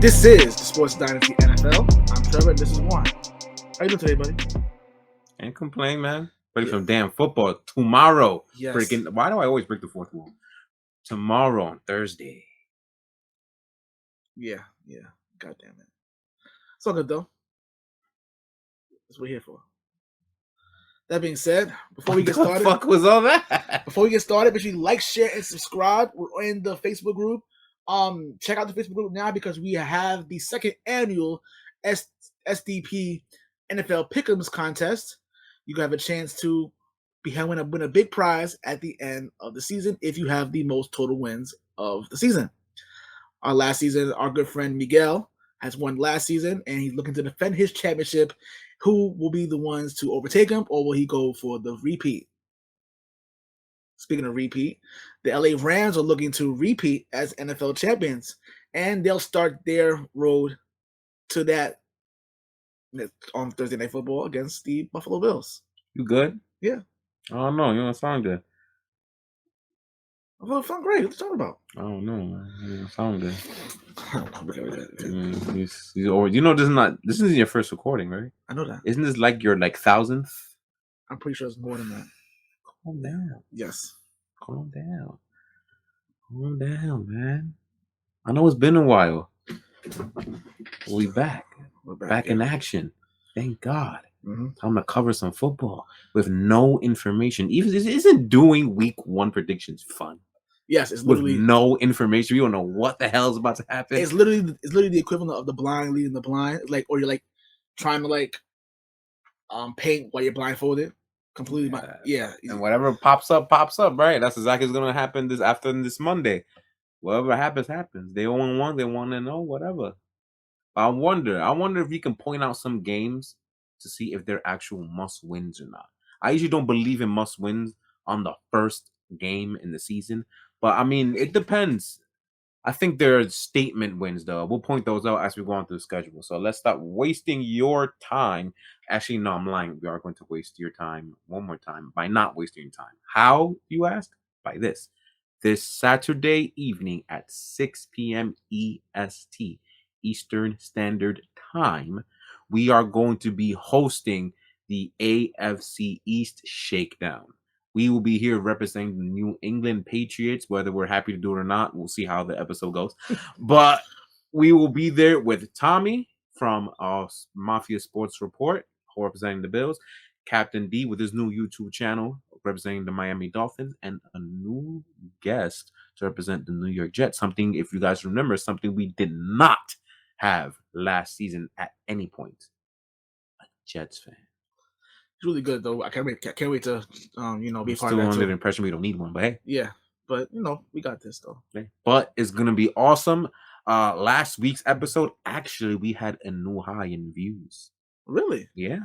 This is the Sports Dynasty NFL. I'm Trevor, and this is Juan. How you doing today, buddy? Ain't complain, man. Ready for damn football tomorrow. Yes. Freaking, why do I always break the fourth wall? Tomorrow on Thursday. Yeah. God damn it. It's all good, though. That's what we're here for. That being said, before we get started... What the fuck was all that? Before we get started, make sure you like, share, and subscribe. We're in the Facebook group. Check out the Facebook group now because we have the second annual SDP NFL Pick'ems contest. You can have a chance to win a big prize at the end of the season if you have the most total wins of the season. Last season, our good friend Miguel has won last season, and he's looking to defend his championship. Who will be the ones to overtake him, or will he go for the repeat? Speaking of repeat, the LA Rams are looking to repeat as NFL champions, and they'll start their road to that on Thursday Night Football against the Buffalo Bills. You good? Yeah. I don't know. You don't sound good. I sound great. What are you talking about? I don't know, man. You don't sound good. You know, this isn't your first recording, right? I know that. Isn't this like your 1,000th? I'm pretty sure it's more than that. Calm down. Yes. Calm down. Calm down, man. I know it's been a while. We're back. We're back in action. Thank God. Mm-hmm. Time to cover some football with no information. Even isn't doing week 1 predictions fun? Yes, it's literally with no information. You don't know what the hell is about to happen. It's literally the equivalent of the blind leading the blind. Or you're trying to paint while you're blindfolded. Completely. Yeah. And whatever pops up, right? That's exactly what's gonna happen after this Monday. Whatever happens. They 0-1, they want to know whatever. I wonder if you can point out some games to see if they're actual must wins or not. I usually don't believe in must wins on the first game in the season, but I mean it depends. I think there are statement wins though. We'll point those out as we go on through the schedule. So let's stop wasting your time. Actually, no, I'm lying. We are going to waste your time one more time by not wasting your time. How, you ask? By this. This Saturday evening at 6 p.m. EST, Eastern Standard Time, we are going to be hosting the AFC East Shakedown. We will be here representing the New England Patriots, whether we're happy to do it or not. We'll see how the episode goes. But we will be there with Tommy from Mafia Sports Report, representing the Bills, Captain D with his new YouTube channel, representing the Miami Dolphins, and a new guest to represent the New York Jets. Something, if you guys remember, something we did not have last season at any point. A Jets fan. It's really good though. I can't wait to be part still of that. Still under the impression we don't need one, but hey. Yeah, but we got this though. Okay. But it's gonna be awesome. Last week's episode, actually, we had a new high in views. Really? Yeah.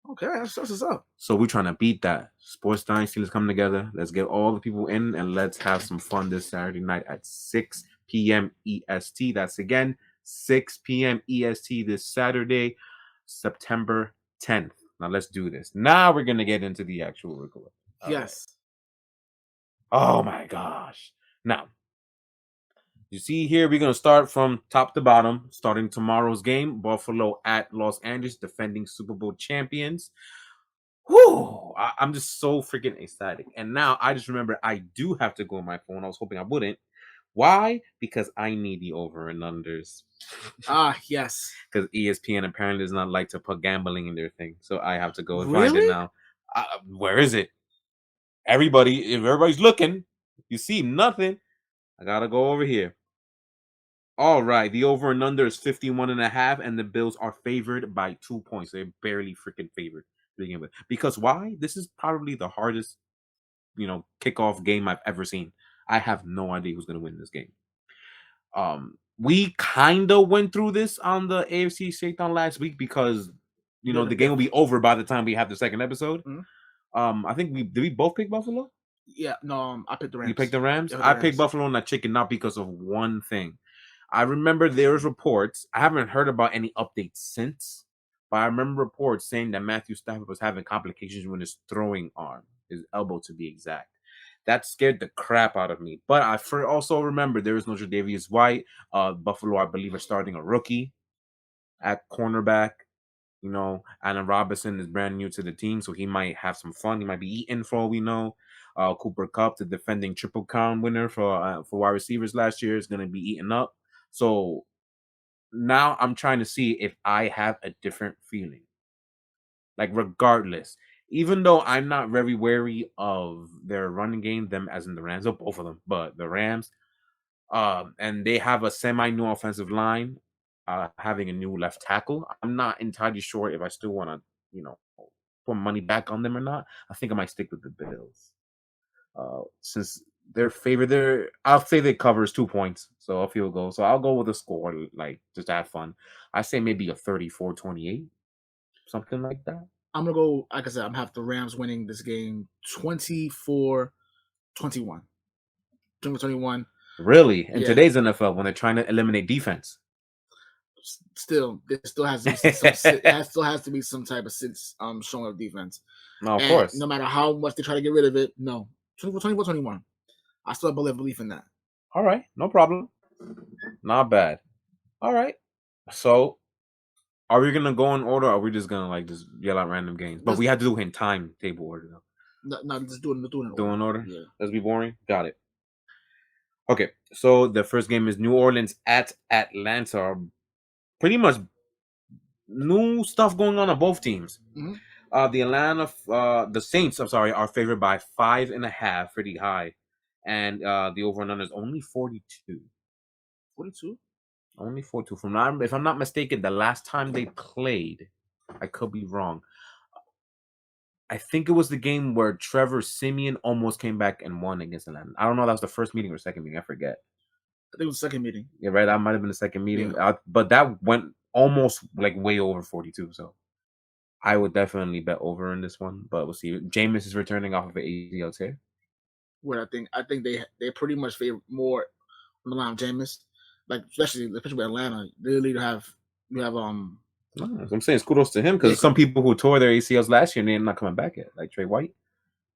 Okay, that's what's up. So we're trying to beat that. Sports Dynasty, let's come together. Let's get all the people in and let's have some fun this Saturday night at 6 p.m. EST. That's again 6 p.m. EST this Saturday, September 10th. Now let's do this. Now we're going to get into the actual record. Yes. Right. Oh my gosh. Now, you see here, we're going to start from top to bottom, starting tomorrow's game. Buffalo at Los Angeles, defending Super Bowl champions. Whew, I'm just so freaking ecstatic. And now I just remember I do have to go on my phone. I was hoping I wouldn't. Why? Because I need the over and unders. Yes. Because ESPN apparently does not like to put gambling in their thing. So I have to go and find it now. Where is it? If everybody's looking, you see nothing. I got to go over here. All right. The over and under is 51.5, and the Bills are favored by 2 points. They're barely freaking favored to begin with. Because why? This is probably the hardest, kickoff game I've ever seen. I have no idea who's going to win this game. We kind of went through this on the AFC Shakedown last week because, the game will be over by the time we have the second episode. Mm-hmm. I think did we both pick Buffalo? Yeah, no, I picked the Rams. You picked the Rams? I picked Buffalo and that chicken, not because of one thing. I remember there was reports. I haven't heard about any updates since, but I remember reports saying that Matthew Stafford was having complications with his throwing arm, his elbow to be exact. That scared the crap out of me. But I also remember there is no Tre'Davious White. Buffalo, I believe, are starting a rookie at cornerback. You know, Allen Robinson is brand new to the team, so he might have some fun. He might be eating for all we know. Cooper Kupp, the defending Triple Crown winner for wide receivers last year, is going to be eaten up. So now I'm trying to see if I have a different feeling. Like, regardless, even though I'm not very wary of their running game, them as in the Rams, of both of them, but the Rams, and they have a semi-new offensive line, having a new left tackle. I'm not entirely sure if I still want to, put money back on them or not. I think I might stick with the Bills. Since their favorite, I'll say they covers 2 points, so a field goal. So I'll go with a score, like, just to have fun. I say maybe a 34-28, something like that. I'm gonna go. Like I said, I'm gonna have the Rams winning this game 24-21. 21. Really? In today's NFL, when they're trying to eliminate defense, still there still has to be still has to be some type of showing of defense. No, of course. No matter how much they try to get rid of it, no. 24-21. I still have belief in that. All right, no problem. Not bad. All right. So, are we gonna go in order, or are we just gonna just yell out random games? But we have to do it in timetable order, though. No, just do it in order. Do in order? Yeah. Let's be boring. Got it. Okay, so the first game is New Orleans at Atlanta. Pretty much new stuff going on both teams. Mm-hmm. The Saints, are favored by 5.5, pretty high, and the over and under is only 42. 42. Only 42. If I'm not mistaken, the last time they played, I could be wrong. I think it was the game where Trevor Siemian almost came back and won against Atlanta. I don't know if that was the first meeting or second meeting. I forget. I think it was the second meeting. Yeah, right. That might have been the second meeting. Yeah. But that went almost way over 42. So I would definitely bet over in this one. But we'll see. Jameis is returning off of an ACL tear. Where I think they pretty much favor more on the line of Jameis. Like especially with Atlanta, they really have I'm saying kudos to him, because some people who tore their ACLs last year and they're not coming back yet, like Trey White.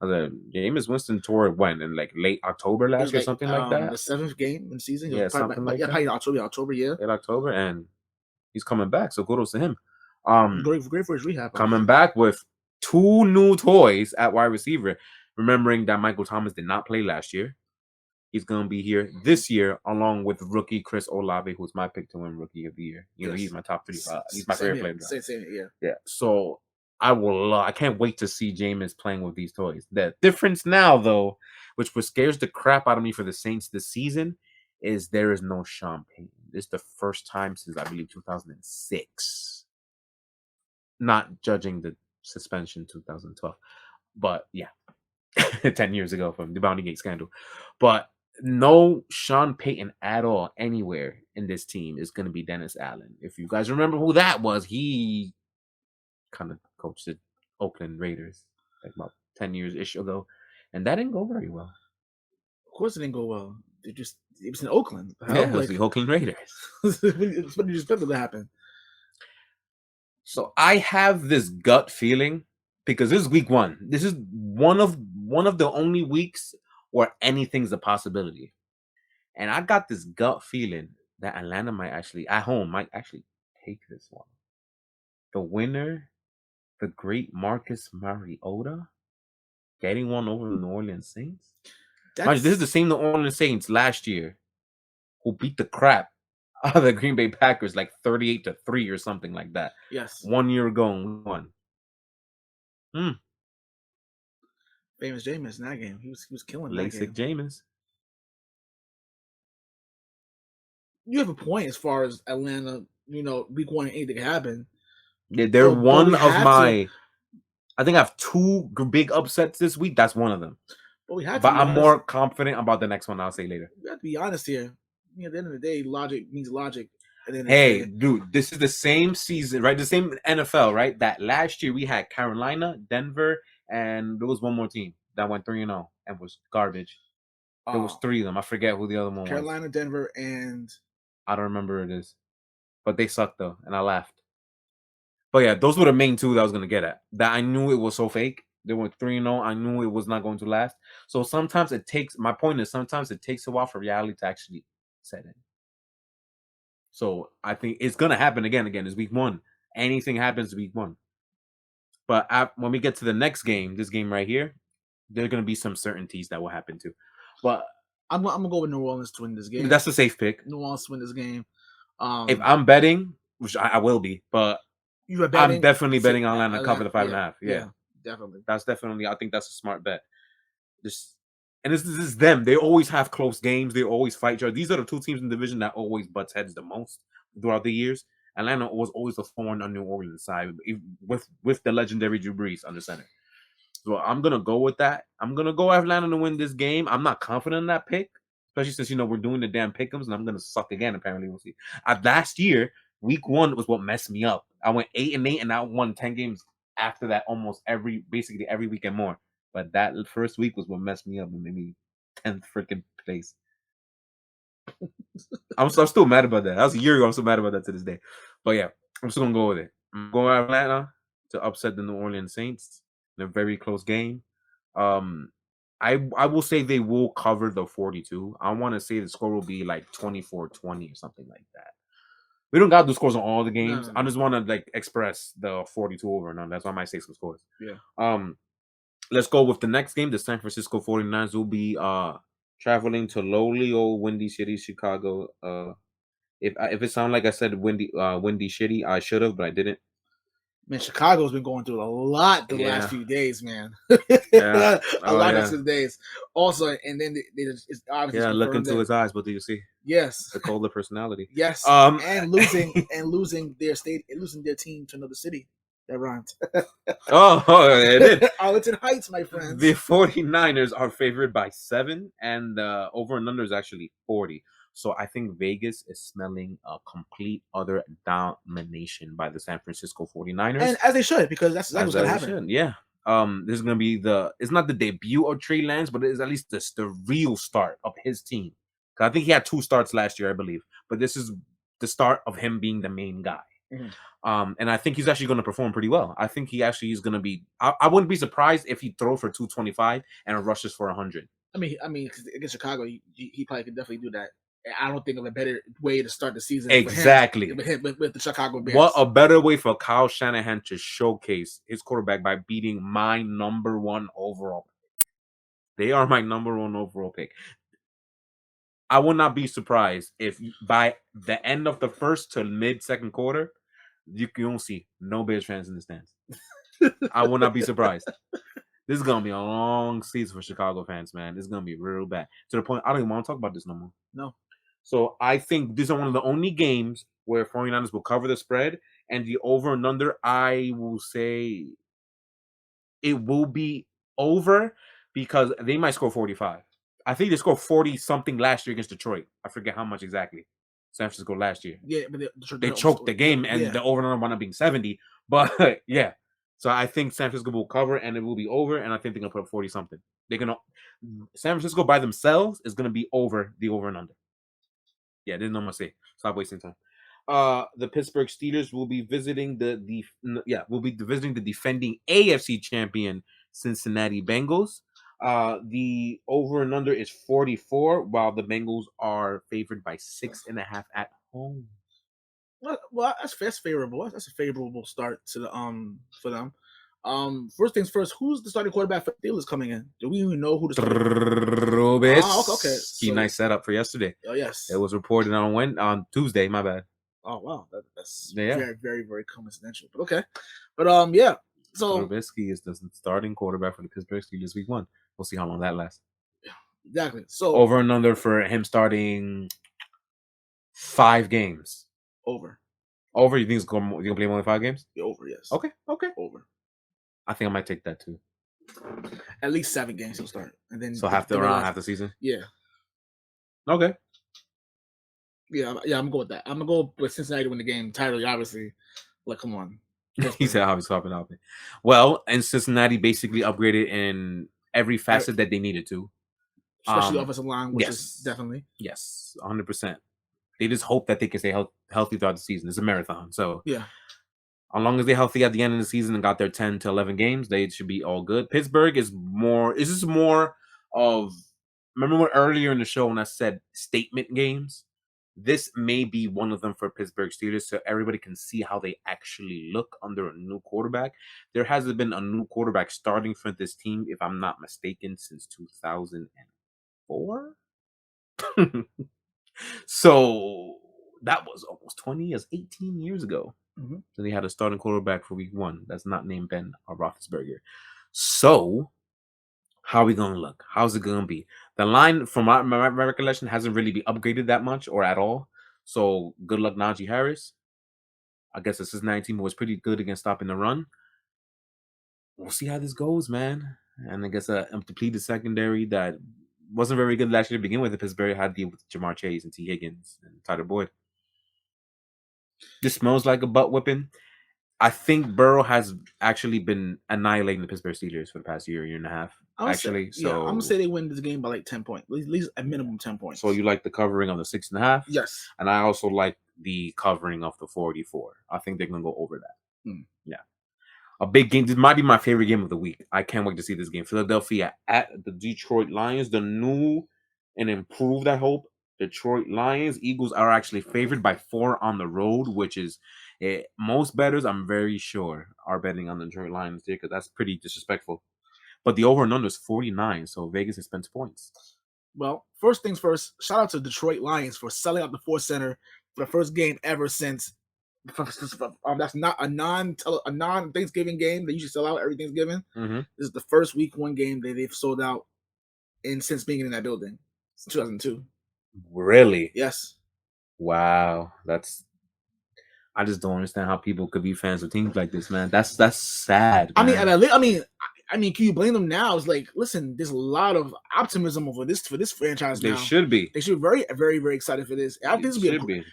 Jameis Winston tore when in late October last year, something like that. The 7th game in the season, yeah, something like that. Probably October, yeah. Late October, and he's coming back. So kudos to him. Great for his rehab. Coming back with 2 new toys at wide receiver. Remembering that Michael Thomas did not play last year. He's going to be here this year, along with rookie Chris Olave, who's my pick to win Rookie of the Year. He's my top 3. He's my favorite player. Same, yeah. So I can't wait to see Jameis playing with these toys. The difference now, though, which scares the crap out of me for the Saints this season, is there is no Sean Payton. This is the first time since, I believe, 2006. Not judging the suspension 2012. But, yeah. 10 years ago from the Bounty Gate scandal. But no Sean Payton at all anywhere in this team is going to be Dennis Allen. If you guys remember who that was, he kind of coached the Oakland Raiders about 10 years-ish ago, and that didn't go very well. Of course it didn't go well. It was in Oakland. It was the Oakland Raiders. What did you expect to happen? So I have this gut feeling, because this is week 1. This is one of the only weeks where anything's a possibility. And I got this gut feeling that Atlanta might actually take this one. The winner, the great Marcus Mariota, getting one over the New Orleans Saints. This is the same New Orleans Saints last year who beat the crap out of the Green Bay Packers 38-3 or something like that. Yes. 1 year ago and won. Famous Jameis in that game. He was killing that game. Jameis. You have a point as far as Atlanta, week 1 anything can happen. Yeah, they're one of my... I think I have 2 big upsets this week. That's one of them. But I'm more confident about the next one. I'll say later. We have to be honest here. At the end of the day, logic means logic. Hey, dude, this is the same season, right? The same NFL, right? That last year we had Carolina, Denver, and there was one more team that went 3-0 and was garbage. There was 3 of them. I forget who the other one was. Carolina, Denver, and... I don't remember who it is. But they sucked, though, and I laughed. But yeah, those were the main 2 that I was going to get at. That I knew it was so fake. They went 3-0. I knew it was not going to last. So sometimes it takes. My point is sometimes it takes a while for reality to actually set in. So I think it's gonna happen again. Again, it's week 1. Anything happens week 1. But when we get to the next game, this game right here, there are gonna be some certainties that will happen too. But I'm gonna go with New Orleans to win this game. that's a safe pick. New Orleans to win this game. If I'm betting, which I will be, but you are betting, I'm definitely betting on Atlanta to cover the 5.5. Yeah, definitely. That's definitely. I think that's a smart bet. This is them. They always have close games. They always fight each other. These are the 2 teams in the division that always butts heads the most throughout the years. Atlanta was always a thorn on New Orleans' side with the legendary Drew Brees under center. So I'm gonna go with that. I'm gonna go Atlanta to win this game. I'm not confident in that pick, especially since we're doing the damn pick'ems, and I'm gonna suck again. Apparently, we'll see. Last year, week 1 was what messed me up. I went 8-8, and I won 10 games after that, basically every weekend more. But that first week was what messed me up and made me 10th freaking place. I'm still mad about that. That was a year ago. I'm still mad about that to this day. But yeah, I'm still gonna go with it. I'm going to Atlanta to upset the New Orleans Saints in a very close game. I will say they will cover the 42. I want to say the score will be like 24-20 or something like that. We don't got the scores on all the games. No. I just want to express the 42 over and on. That's why I might say some scores. Yeah. Let's go with the next game. The San Francisco 49ers will be traveling to lowly old Windy City, Chicago. If it sounded like I said windy shitty, I should have, but I didn't. Man, Chicago's been going through a lot the last few days, man. Yeah. a lot of days. Also, and then it's obviously look into his eyes. What do you see? Yes, the colder personality. Yes, and losing their team to another city. That rhymed. it did. Arlington Heights, my friends. The 49ers are favored by 7, and over and under is actually 40. So I think Vegas is smelling a complete other domination by the San Francisco 49ers. And as they should, because that's exactly what's going to happen. Yeah. This is going to be it's not the debut of Trey Lance, but it is at least the real start of his team. I think he had 2 starts last year, I believe. But this is the start of him being the main guy. Mm-hmm. And I think he's actually going to perform pretty well. I think he actually is going to be. I wouldn't be surprised if he throws for 225 and rushes for 100. I mean, against Chicago, he probably could definitely do that. I don't think of a better way to start the season. Exactly. With the Chicago Bears. What a better way for Kyle Shanahan to showcase his quarterback by beating my number 1 overall pick. They are my number 1 overall pick. I would not be surprised if by the end of the first to mid-second quarter, you don't see no Bears fans in the stands. I will not be surprised. This is going to be a long season for Chicago fans, man. This is going to be real bad. To the point, I don't even want to talk about this no more. No. So I think these are one of the only games where 49ers will cover the spread. And the over and under, I will say it will be over because they might score 45. I think they scored 40-something last year against Detroit. I forget how much exactly. San Francisco last year. Yeah, but they choked the game, and the over and under wound up being 70. But yeah, so I think San Francisco will cover, and it will be over. And I think they're gonna put up 40-something. San Francisco by themselves is gonna be over the over and under. Yeah, there's no more say. Stop wasting time. The Pittsburgh Steelers will be visiting visiting the defending AFC champion Cincinnati Bengals. The over and under is 44, while the Bengals are favored by 6.5 at home. Well, that's favorable. That's a favorable start to the for them. First things first, who's the starting quarterback for the Steelers coming in? Do we even know who the starting okay. So, nice setup for yesterday. Oh yes, it was reported on Tuesday. My bad. Oh wow, that's very, very, very coincidental. But okay, but yeah. So Trubisky is the starting quarterback for the Pittsburgh Steelers week 1. We'll see how long that lasts. Yeah, exactly. So over and under for him starting 5 games. Over. You think he's gonna play more than 5 games? Yeah, over. Yes. Okay. Over. I think I might take that too. At least 7 games he'll start, and then half the season. Yeah. Okay. Yeah, I'm going with that. I'm gonna go with Cincinnati to win the game entirely. Obviously, like, come on. He said how he's swapping out. Well, and Cincinnati basically upgraded in every facet that they needed to, especially the offensive line, which is definitely 100%. They just hope that they can stay healthy throughout the season. It's a marathon, so yeah. As long as they're healthy at the end of the season and got their 10 to 11 games, they should be all good. Pittsburgh is more. Is this more of? Remember when earlier in the show when I said statement games? This may be one of them for Pittsburgh Steelers, so everybody can see how they actually look under a new quarterback. There hasn't been a new quarterback starting for this team, if I'm not mistaken, since 2004. So that was almost 20 years, 18 years ago. Mm-hmm. So they had a starting quarterback for week 1 that's not named Ben or Roethlisberger. So how are we going to look? How's it going to be? The line, from my recollection, hasn't really been upgraded that much or at all. So good luck, Najee Harris. I guess the Cincinnati team was pretty good against stopping the run. We'll see how this goes, man. And I guess a depleted secondary that wasn't very good last year to begin with. Pittsburgh had to deal with Jamar Chase and T. Higgins and Tyler Boyd. This smells like a butt whipping. I think Burrow has actually been annihilating the Pittsburgh Steelers for the past year and a half. I'm gonna say they win this game by like 10 points, at least a minimum 10 points. So you like the covering of the 6.5? Yes. And I also like the covering of the 44. I think they're gonna go over that. Yeah. A big game. This might be my favorite game of the week. I can't wait to see this game. Philadelphia at the Detroit Lions. The new and improved, I hope, Detroit Lions. Eagles are actually favored by 4 on the road, which is most bettors, I'm very sure, are betting on the Detroit Lions here because that's pretty disrespectful. But the over and under is 49, so Vegas has spent points. Well, first things first, shout out to Detroit Lions for selling out the Ford Center for the first game ever since. That's not a non-Thanksgiving game. They usually sell out every Thanksgiving. Mm-hmm. This is the first week 1 game that they've sold out since being in that building since 2002. Really? Yes. Wow, I just don't understand how people could be fans of teams like this, man. That's sad. Man. I mean, can you blame them now? It's like, listen, there's a lot of optimism for this franchise now. They should be. They should be very, very, very excited for this. I think this should be.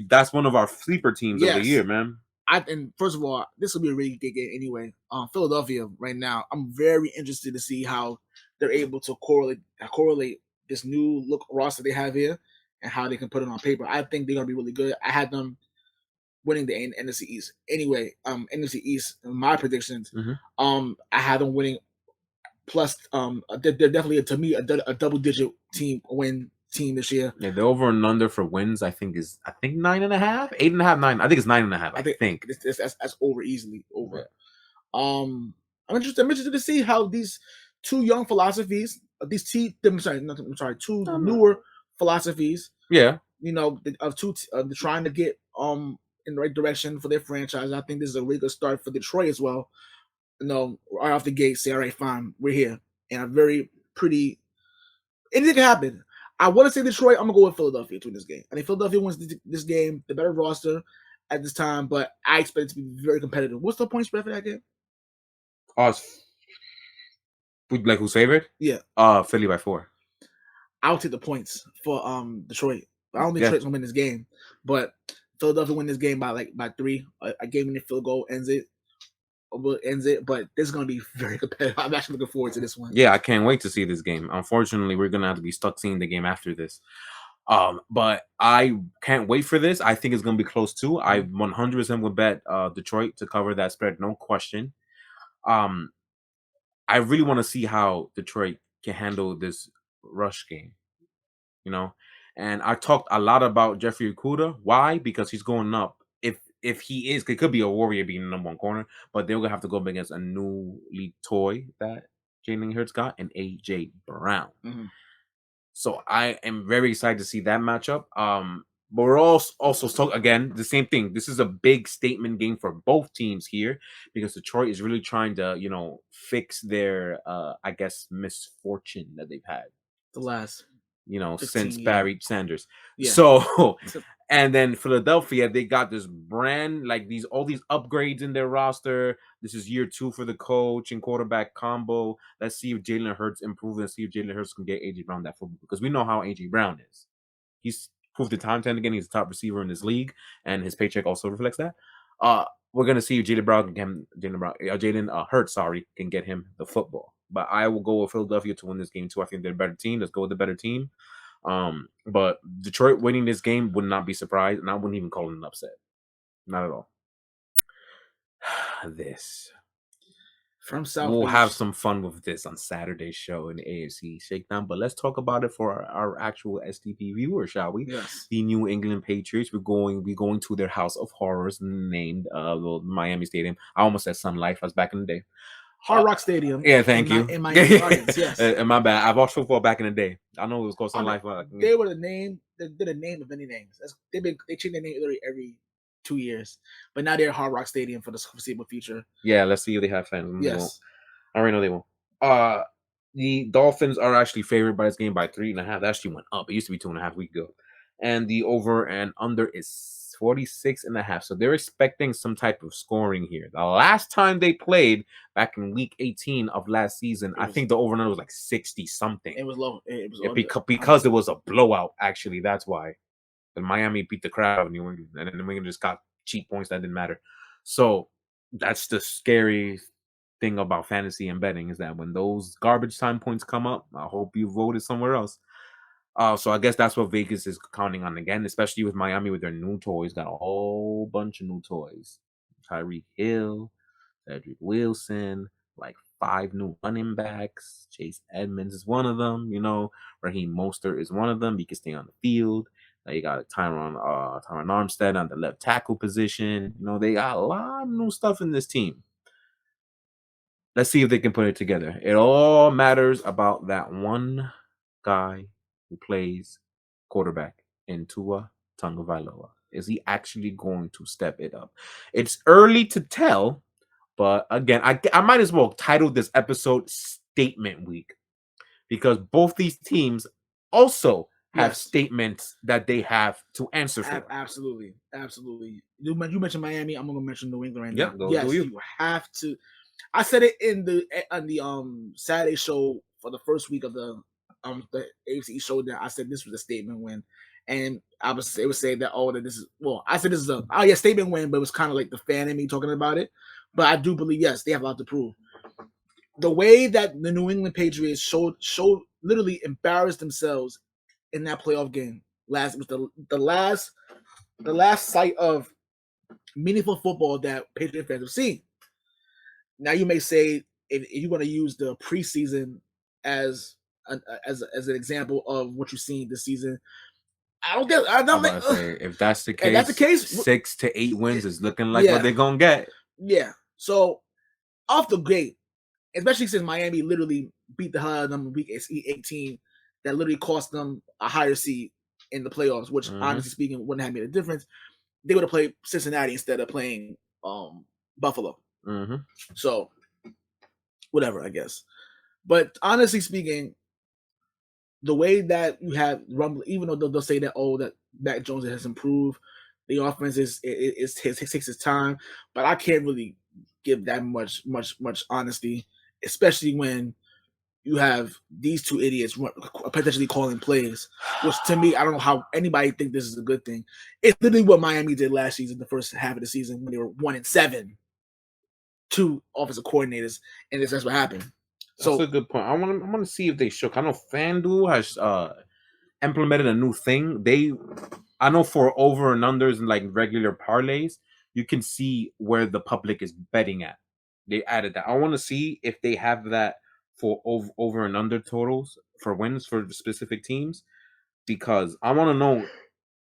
That's one of our sleeper teams of the year, man. And first of all, this will be a really good game anyway. Philadelphia right now, I'm very interested to see how they're able to correlate this new look roster they have here and how they can put it on paper. I think they're gonna be really good. I had them winning the NFC East. Anyway, NFC East, my predictions, I had them winning plus they're definitely to me a double-digit win team this year. Yeah, the over and under for wins I think 9.5, 8.5, 9. I think it's 9.5. I think that's over easily over. Yeah. I'm interested to see how these two young philosophies, two newer philosophies. Yeah, of trying to get in the right direction for their franchise. I think this is a really good start for Detroit as well. Right off the gate, say, all right, fine, we're here. And a very pretty anything can happen. I want to say Detroit. I'm gonna go with Philadelphia to win this game. I think Philadelphia wins this game, the better roster at this time, but I expect it to be very competitive. What's the point spread for that game? Like who's favorite? Yeah. Philly by 4. I'll take the points for Detroit. I don't think Detroit's gonna win this game, but Philadelphia win this game by 3. A game-winning field goal ends it. But this is going to be very competitive. I'm actually looking forward to this one. Yeah, I can't wait to see this game. Unfortunately, we're going to have to be stuck seeing the game after this. But I can't wait for this. I think it's going to be close too. I 100% would bet Detroit to cover that spread, no question. I really want to see how Detroit can handle this rush game. And I talked a lot about Jeffrey Okudah. Why? Because he's going up. If he is, it could be a Warrior being the number 1 corner, but they're gonna have to go up against a new league toy that Jalen Hurts got and AJ Brown. Mm-hmm. So I am very excited to see that matchup. But we're also talking again the same thing. This is a big statement game for both teams here because Detroit is really trying to fix their I guess misfortune that they've had the last since Barry Sanders. Yeah. So. And then Philadelphia, they got this brand, all these upgrades in their roster. This is year 2 for the coach and quarterback combo. Let's see if Jalen Hurts improves and see if Jalen Hurts can get AJ Brown that football because we know how AJ Brown is. He's proved it time and time again. He's the top receiver in this league, and his paycheck also reflects that. We're gonna see if Jalen Hurts, can get him the football. But I will go with Philadelphia to win this game too. I think they're a better team. Let's go with the better team. But Detroit winning this game would not be surprised, and I wouldn't even call it an upset. Not at all. this. From South We'll Beach. have some fun with this on Saturday's show in the AFC Shakedown, but let's talk about it for our actual SDP viewers, shall we? Yes. The New England Patriots. We're going to their house of horrors named the Miami Stadium. I almost said Sun Life. I was back in the day. Hard Rock Stadium. Yeah, thank you. In Miami Gardens, yes. My bad. I watched football back in the day. I know it was called Sun Life. They were the name. They're the name of many names. They change their name literally every 2 years, but now they're Hard Rock Stadium for the foreseeable future. Yeah, let's see if they have fans. Yes, I already know they won't. The Dolphins are actually favored by this game by 3.5. That actually went up. It used to be 2.5 weeks ago, and the over and under is 46.5. So they're expecting some type of scoring here. The last time they played back in week 18 of last season, I think the over and under was like 60 something. It was low. It was because it was a blowout. Actually, that's why. And Miami beat the crap out of New England, and then New England just got cheap points that didn't matter. So that's the scary thing about fantasy and betting, is that when those garbage time points come up, I hope you voted somewhere else. So I guess that's what Vegas is counting on again, especially with Miami with their new toys. Got a whole bunch of new toys. Tyreek Hill, Cedric Wilson, like 5 new running backs. Chase Edmonds is one of them. Raheem Mostert is one of them. He can stay on the field. You got Tyron Armstead on the left tackle position. They got a lot of new stuff in this team. Let's see if they can put it together. It all matters about that one guy who plays quarterback in Tua Tagovailoa. Is he actually going to step it up? It's early to tell, but again, I might as well title this episode Statement Week, because both these teams also have statements that they have to answer for. Absolutely. You mentioned Miami. I'm going to mention New England right now. Yes, you have to. I said it on the Saturday show for the first week of the AFC showdown. I said this was a statement win, and it was saying that that this is I said this is a statement win, but it was kind of like the fan in me talking about it. But I do believe they have a lot to prove. The way that the New England Patriots showed literally embarrassed themselves in that playoff game was the last sight of meaningful football that Patriot fans have seen. Now you may say if you're going to use the preseason as an example of what you've seen this season, if that's the case, 6 to 8 wins is looking like what they're gonna get. Yeah. So off the gate, especially since Miami literally beat the hell out of them in week 18, that literally cost them a higher seed in the playoffs, which honestly speaking wouldn't have made a difference. They would have played Cincinnati instead of playing Buffalo. So whatever, I guess. But honestly speaking, the way that you have Rumble, even though they'll say that that Mac Jones has improved, the offense takes its time, but I can't really give that much honesty, especially when you have these two idiots potentially calling plays, which to me, I don't know how anybody think this is a good thing. It's literally what Miami did last season, the first half of the season, when they were 1-7, 2 offensive coordinators, and that's what happened. That's a good point. I want to see if they shook. I know FanDuel has implemented a new thing. I know for over and unders and like regular parlays, you can see where the public is betting at. They added that. I want to see if they have that for over and under totals for wins for specific teams, because I want to know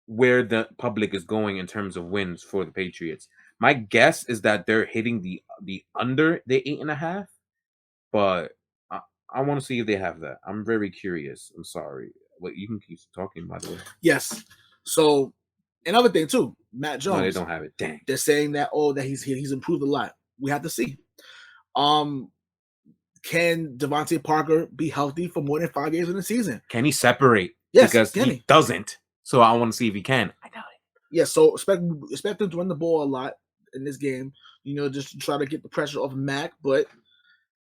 where the public is going in terms of wins for the Patriots. My guess is that they're hitting the under the 8.5, but I want to see if they have that. I'm very curious. I'm sorry. Wait, you can keep talking, by the way. Yes. So another thing too, Matt Jones. No, they don't have it. Dang. They're saying that that he's improved a lot. We have to see. Can Devontae Parker be healthy for more than 5 games in the season? Can he separate? Yes, because he doesn't. So I want to see if he can. I doubt it. Yeah, so expect him to run the ball a lot in this game. Just to try to get the pressure off Mac. But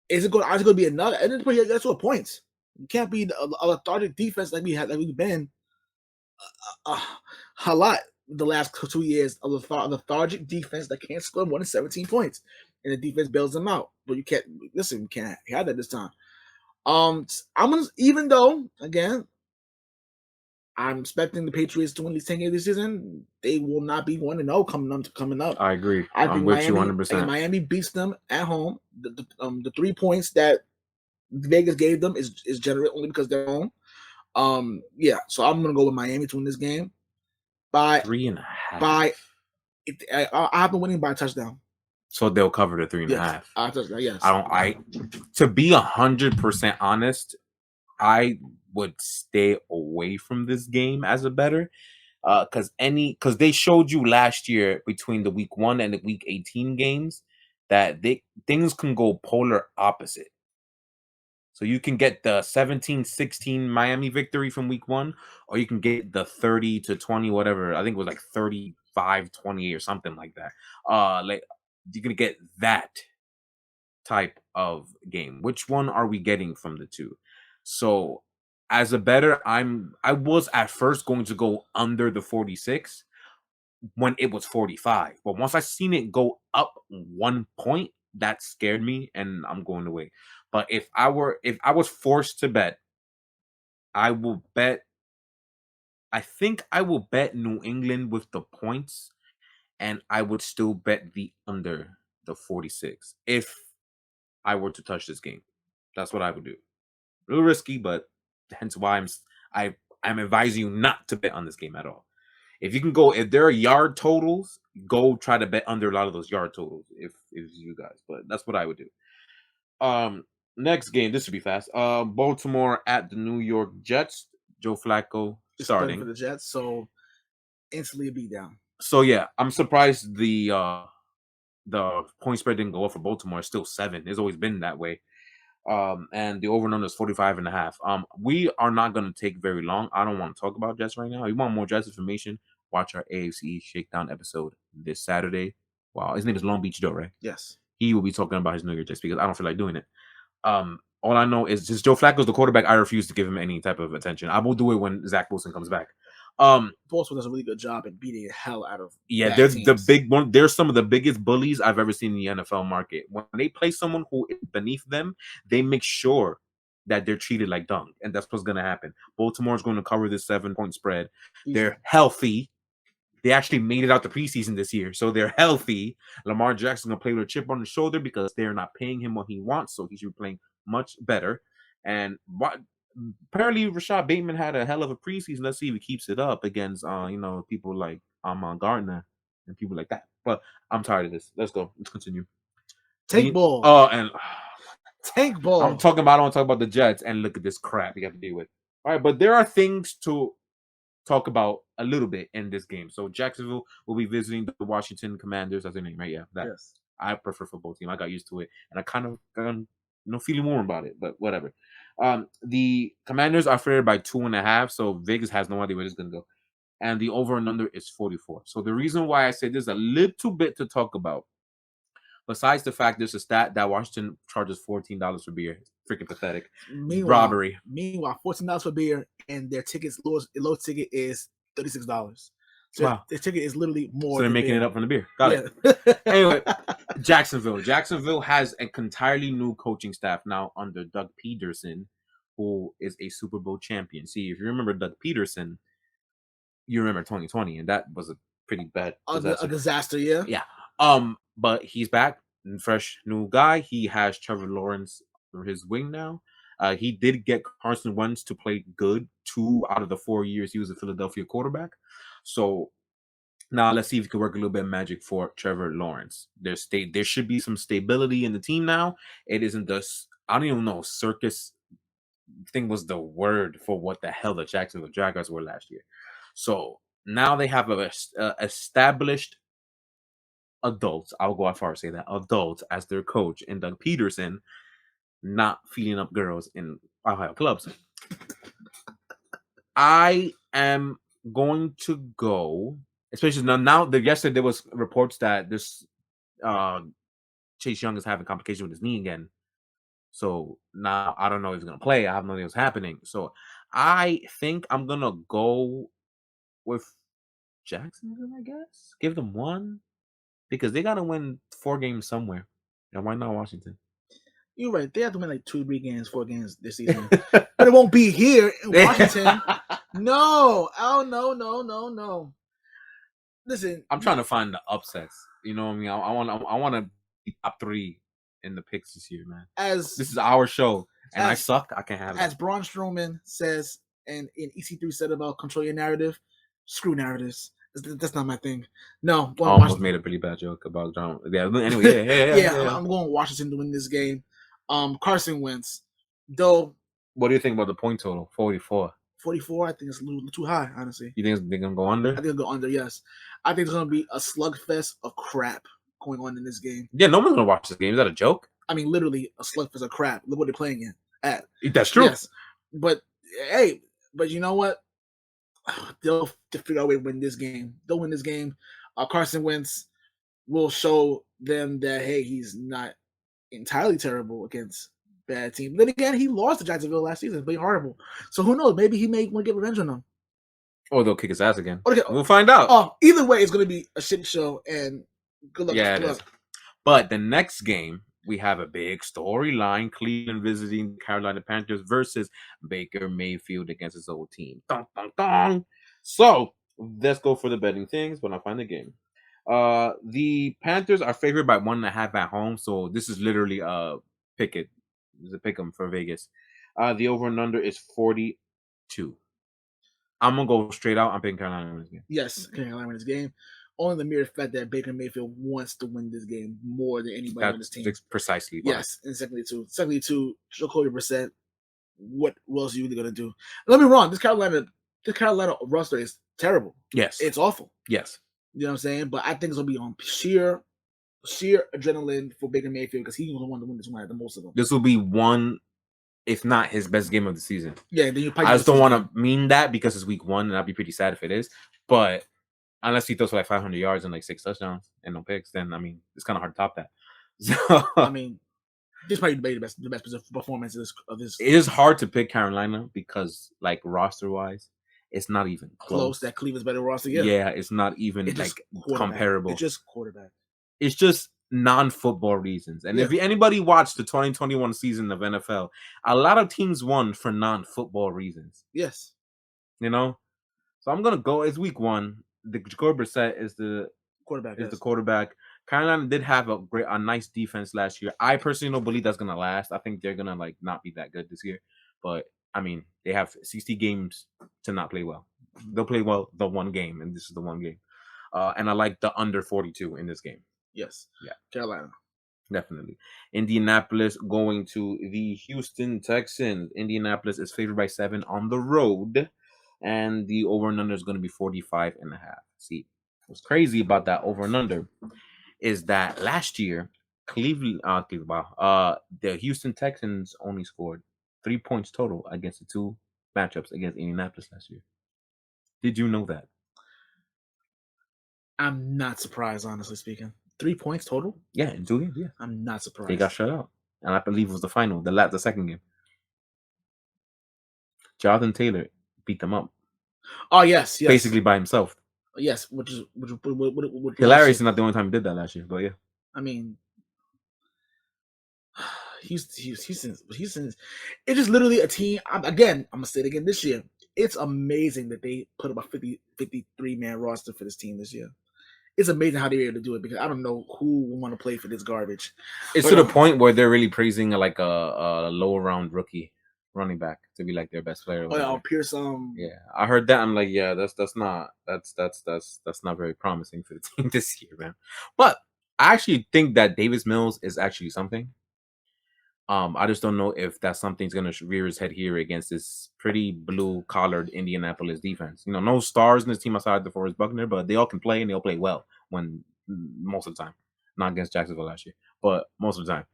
is it going to be another? And then that's what points. You can't be a lethargic defense like we've been a lot the last 2 years. A lethargic defense that can't score more than 17 points, and the defense bails them out. But you can't have that this time. I'm gonna, even though again, I'm expecting the Patriots to win these 10 games this season. They will not be 1-0 coming up. I agree. I think with you Miami, 100%. Miami beats them at home. The 3 points that Vegas gave them is generate only because they're home. Yeah, so I'm gonna go with Miami to win this game by 3.5. I have them winning by a touchdown. So they'll cover the 3.5. Touchdown. Yes. To be 100% honest, I would stay away from this game as a bettor. Because they showed you last year between the week 1 and the week 18 games that things can go polar opposite. So you can get the 17-16 Miami victory from week 1, or you can get the 30-20, whatever. I think it was like 35-28 or something like that. Like you're gonna get that type of game. Which one are we getting from the two? So as a bettor, I was at first going to go under the 46 when it was 45. But once I seen it go up 1 point, that scared me and I'm going away. But if I was forced to bet, I think I will bet New England with the points, and I would still bet the under the 46 if I were to touch this game. That's what I would do. A little risky, but hence why I'm advising you not to bet on this game at all. If you can go, if there are yard totals, go try to bet under a lot of those yard totals. If you guys, but that's what I would do. Next game, this should be fast. Baltimore at the New York Jets. Joe Flacco starting for the Jets, so instantly a beat down. So yeah, I'm surprised the point spread didn't go up for Baltimore. It's still 7. It's always been that way. And the over and under is 45.5. We are not going to take very long. I don't want to talk about Jets right now. If you want more Jets information, watch our AFC Shakedown episode this Saturday. Wow, his name is Long Beach Joe, right? Yes. He will be talking about his New Year Jets because I don't feel like doing it. All I know is just Joe Flacco's the quarterback. I refuse to give him any type of attention. I will do it when Zach Wilson comes back. Baltimore does a really good job at beating the hell out of there's teams. The big one. They're some of the biggest bullies I've ever seen in the NFL market. When they play someone who is beneath them, they make sure that they're treated like dung, and that's what's going to happen. Baltimore's going to cover this 7-point spread. They're healthy. They actually made it out the preseason this year, so they're healthy. Lamar Jackson's going to play with a chip on his shoulder because they're not paying him what he wants, so he should be playing much better. And apparently Rashad Bateman had a hell of a preseason. Let's see if he keeps it up against people like Gardner and people like that. But I'm tired of this. Let's go. Let's continue. Tank ball. Tank ball. I don't want to talk about the Jets and look at this crap you have to deal with. All right, but there are things to talk about a little bit in this game. So Jacksonville will be visiting the Washington Commanders. That's their name, right? Yeah. Yes. I prefer football team. I got used to it, and I kind of feeling warm about it, but whatever. The Commanders are favored by 2.5, so Vegas has no idea where this is going to go. And the over and under is 44. So the reason why I say there's a little bit to talk about, besides the fact there's a stat that Washington charges $14 for beer. It's freaking pathetic. Robbery. Meanwhile, $14 for beer, and their tickets, low ticket is $36. So wow. Their ticket is literally more. So they're making it up from the beer. Got it. Anyway, Jacksonville. Jacksonville has an entirely new coaching staff now under Doug Peterson, who is a Super Bowl champion. See, if you remember Doug Peterson, you remember 2020, and that was a pretty bad disaster. A disaster, yeah. Yeah. But he's back, fresh new guy. He has Trevor Lawrence for his wing now. He did get Carson Wentz to play good 2 out of the 4 years he was a Philadelphia quarterback. So now let's see if he can work a little bit of magic for Trevor Lawrence. There should be some stability in the team now. It isn't this, I don't even know, circus thing was the word for what the hell the Jacksonville Jaguars were last year. So now they have established adults. I'll go as far as say that adults as their coach, and Doug Peterson not feeding up girls in Ohio clubs. I am going to go, especially now yesterday there was reports that this Chase Young is having complications with his knee again. So now I don't know if he's gonna play. I have no idea what's happening. So I think I'm gonna go with Jacksonville, I guess. Give them 1. Because they gotta win 4 games somewhere. And why not Washington? You're right. They have to win like 2-3 games, 4 games this season. But it won't be here in Washington. No. Oh no. Listen, I'm trying to find the upsets. You know what I mean? I want to be top 3 in the picks this year, man. as This is our show, and I as suck. I can't have as that. Braun Strowman says, and in EC3 said about control your narrative, screw narratives. That's not my thing. No, I'm I going almost Washington. made a really bad joke about John. Yeah. Anyway, yeah. I'm going Washington to win this game. Carson Wentz, though. What do you think about the point total? 44. 44, I think it's a little too high, honestly. You think they're gonna go under? I think it'll go under, yes. I think it's going to be a slugfest of crap going on in this game. Yeah, no one's gonna watch this game. Is that a joke? I mean, literally a slugfest of crap. Look what they're playing in at. That's true. Yes, but hey, but you know what? They'll figure out a way to win this game. They'll win this game. Carson Wentz will show them that hey, he's not entirely terrible against bad teams. Then again, he lost to Jacksonville last season, playing horrible. So who knows? Maybe he may want to get revenge on them. Or they'll kick his ass again. Okay. We'll find out. Either way, it's going to be a shit show, and good luck. Yeah, good luck. But the next game, we have a big storyline: Cleveland visiting Carolina Panthers versus Baker Mayfield against his old team. Dun, dun, dun. So let's go for the betting things when I find the game. The Panthers are favored by 1.5 at home, so this is literally pick it. It's a pick 'em for Vegas. The over and under is 42. I'm gonna go straight out. I'm picking Carolina in this game. Yes, Carolina win this game. Only the mere fact that Baker Mayfield wants to win this game more than anybody on this team. Precisely. Why. Yes, and secondly, Jacoby Brissett. What else are you really gonna do? Let me wrong. This Carolina roster is terrible. Yes, it's awful. Yes, you know what I'm saying. But I think it's gonna be on sheer adrenaline for Baker Mayfield because he's the one to win this one at the most of them. This will be one, if not his best game of the season. Yeah, then I just don't want to mean that because it's week 1, and I'd be pretty sad if it is. But unless he throws for like 500 yards and like 6 touchdowns and no picks, then I mean it's kind of hard to top that. So I mean, this might be the best performance of this. It is hard to pick Carolina because like roster wise, it's not even close. That Cleveland's better roster. Yeah, it's not even like comparable. It's just quarterback. It's just non-football reasons. And if anybody watched the 2021 season of NFL, a lot of teams won for non-football reasons. Yes. You know? So I'm going to go. It's week 1. The Jacoby Brissett is the quarterback. Carolina did have a nice defense last year. I personally don't believe that's going to last. I think they're going to like not be that good this year. But I mean, they have 60 games to not play well. They'll play well the one game, and this is the one game. And I like the under 42 in this game. Yes. Yeah. Carolina. Definitely. Indianapolis going to the Houston Texans. Indianapolis is favored by 7 on the road. And the over and under is going to be 45.5. See, what's crazy about that over and under is that last year, the Houston Texans only scored 3 points total against the 2 matchups against Indianapolis last year. Did you know that? I'm not surprised, honestly speaking. 3 points total? Yeah, in 2 games, yeah. I'm not surprised. They got shut out. And I believe it was the final, the second game. Jonathan Taylor beat them up. Oh, yes. Basically by himself. Yes, which hilarious is not the only time he did that last year, but yeah. I mean, Houston. It's just literally a team. I'm gonna say it again this year. It's amazing that they put up a 53-man roster for this team this year. It's amazing how they were able to do it because I don't know who will want to play for this garbage. It's to the point where they're really praising like a lower round rookie running back to be like their best player. Pierce. Yeah, I heard that. I'm like, yeah, that's not very promising for the team this year, man. But I actually think that Davis Mills is actually something. I just don't know if that's something's gonna rear his head here against this pretty blue-collared Indianapolis defense. You know, no stars in this team outside of DeForest Buckner, but they all can play and they'll play well when most of the time. Not against Jacksonville last year, but most of the time.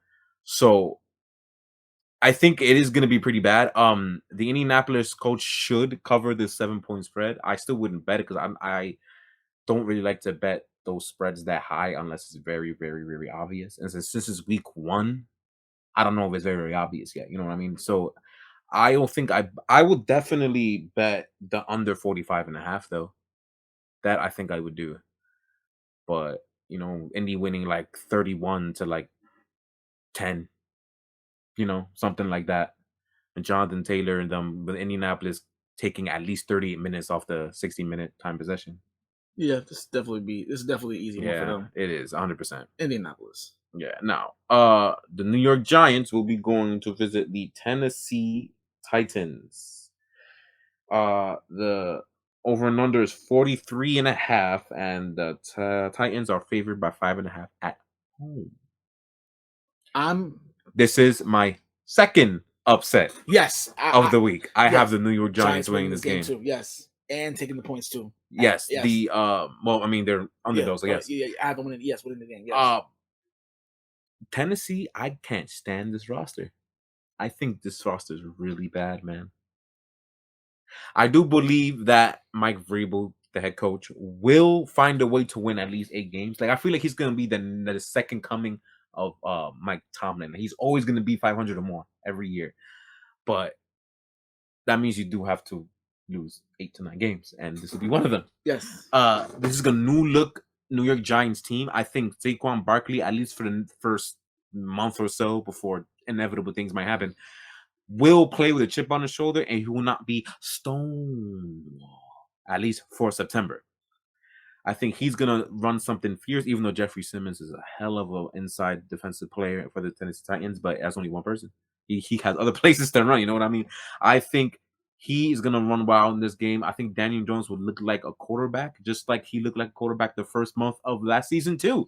So I think it is gonna be pretty bad. The Indianapolis coach should cover this 7-point spread. I still wouldn't bet it because I don't really like to bet those spreads that high unless it's very, very, very obvious. And since this is week 1. I don't know if it's very, very obvious yet. You know what I mean? So I don't think I would definitely bet the under 45.5 though. That I think I would do. But, you know, Indy winning like 31 to like 10. You know, something like that. And Jonathan Taylor and them with Indianapolis taking at least 38 minutes off the 60-minute time possession. Yeah, this is definitely an easy one for them. It is 100%. Indianapolis. Yeah. Now, the New York Giants will be going to visit the Tennessee Titans. The over and under is 43.5, and the Titans are favored by 5.5 at home. This is my second upset. Yes, of the week. I yes, have the New York Giants winning this game too. Yes, and taking the points too. Yes, yes. the well, I mean they're underdogs. I guess. Yeah, I have them winning. Yes, winning the game. Yes. Tennessee, I can't stand this roster. I think this roster is really bad, man. I do believe that Mike Vrabel, the head coach, will find a way to win at least 8 games. Like I feel like he's gonna be the second coming of Mike Tomlin. He's always gonna be 500 or more every year, but that means you do have to lose 8 to 9 games, and this will be one of them. Yes. This is a new look New York Giants team. I think Saquon Barkley, at least for the first month or so before inevitable things might happen, will play with a chip on his shoulder, and he will not be stonewall, at least for September. I think he's gonna run something fierce, even though Jeffrey Simmons is a hell of an inside defensive player for the Tennessee Titans, but as only one person. He has other places to run, you know what I mean? I think he is gonna run wild in this game. I think Daniel Jones would look like a quarterback, just like he looked like a quarterback the first month of last season too.